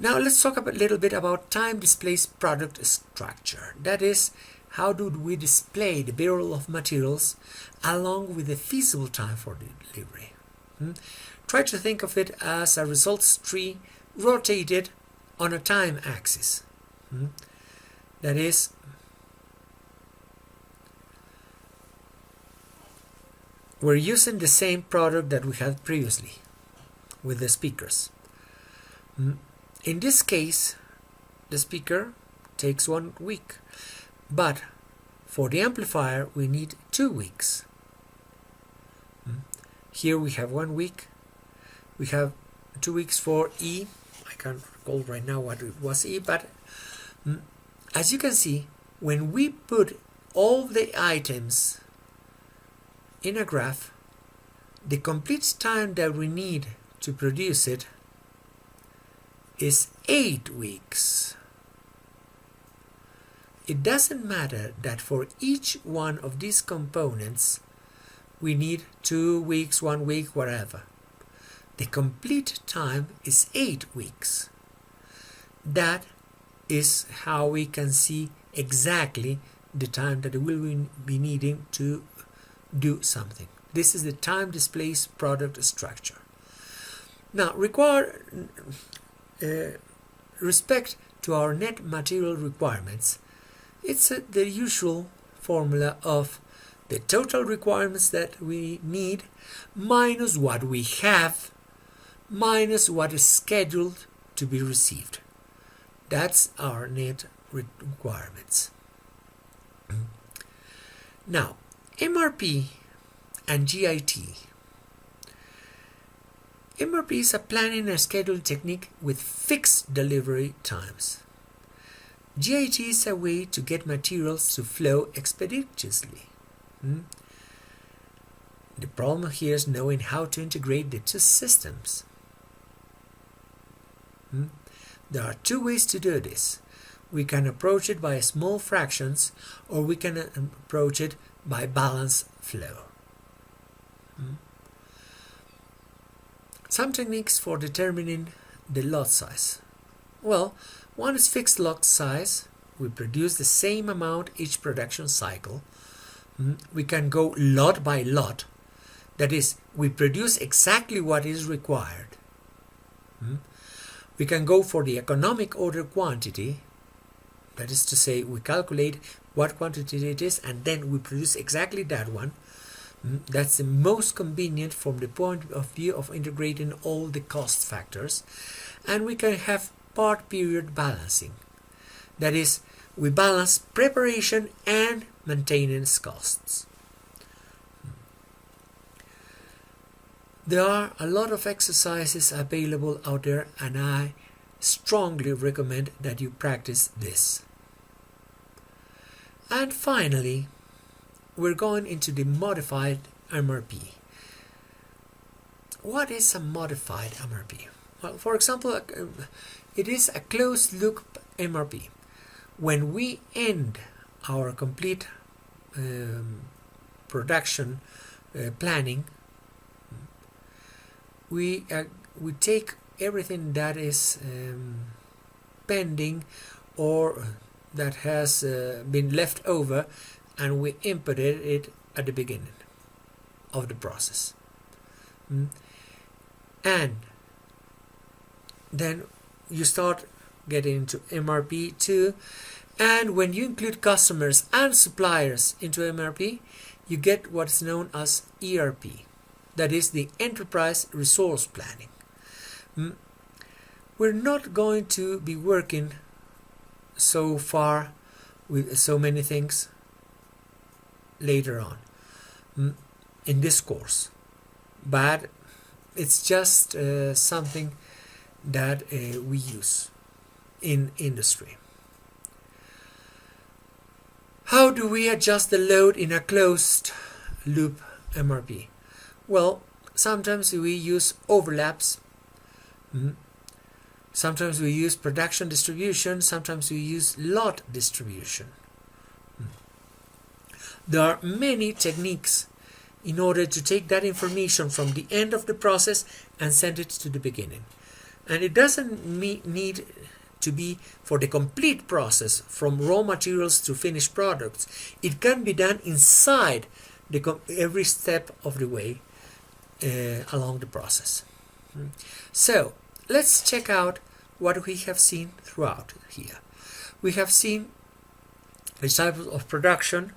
Now let's talk a little bit about time-displaced product structure. That is, how do we display the bill of materials along with the feasible time for delivery? Try to think of it as a results tree rotated on a time axis. That is, we're using the same product that we had previously with the speakers. In this case, the speaker takes 1 week, but for the amplifier we need 2 weeks. Here we have 1 week, we have 2 weeks for E. I can't recall right now what it was E, but as you can see, when we put all the items in a graph, the complete time that we need to produce it is 8 weeks. It doesn't matter that for each one of these components we need 2 weeks, 1 week, whatever. The complete time is 8 weeks. That is how we can see exactly the time that we will be needing to do something. This is the time-displaced product structure. Now, respect to our net material requirements, it's the usual formula of the total requirements that we need minus what we have minus what is scheduled to be received. That's our net requirements. Now, MRP and GIT. MRP is a planning and scheduling technique with fixed delivery times. GIT is a way to get materials to flow expeditiously. The problem here is knowing how to integrate the two systems. There are two ways to do this. We can approach it by small fractions, or we can approach it by balanced flow. Some techniques for determining the lot size. Well, one is fixed lot size. We produce the same amount each production cycle. We can go lot by lot. That is, we produce exactly what is required. We can go for the economic order quantity. That is to say, we calculate what quantity it is and then we produce exactly that one. That's the most convenient from the point of view of integrating all the cost factors. And we can have part period balancing. That is, we balance preparation and maintenance costs. There are a lot of exercises available out there, and I strongly recommend that you practice this. And finally, we're going into the modified MRP. What is a modified MRP? Well, for example, it is a closed loop MRP. When we end our complete production planning, we take everything that is pending or that has been left over, and we input it at the beginning of the process. And then you start getting into MRP 2, and when you include customers and suppliers into MRP, you get what is known as ERP. That is the Enterprise Resource Planning. We're not going to be working so far with so many things later on in this course, but it's just something that we use in industry. How do we adjust the load in a closed loop MRP? Well, sometimes we use overlaps. Sometimes we use production distribution. Sometimes we use lot distribution. There are many techniques in order to take that information from the end of the process and send it to the beginning. And it doesn't need to be for the complete process from raw materials to finished products. It can be done inside every step of the way along the process. So let's check out what we have seen throughout here. We have seen the cycle of production,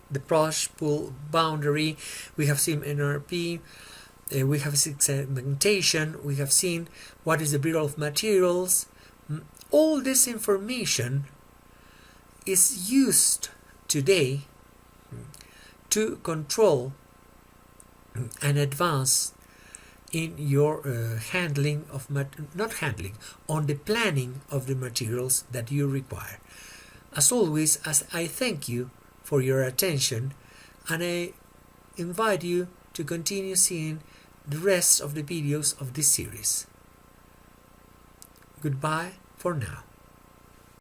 the push-pull boundary, we have seen MRP, we have seen segmentation, we have seen what is the bill of materials. All this information is used today to control and advance in your handling of on the planning of the materials that you require. As always, as I thank you for your attention, and I invite you to continue seeing the rest of the videos of this series. Goodbye for now.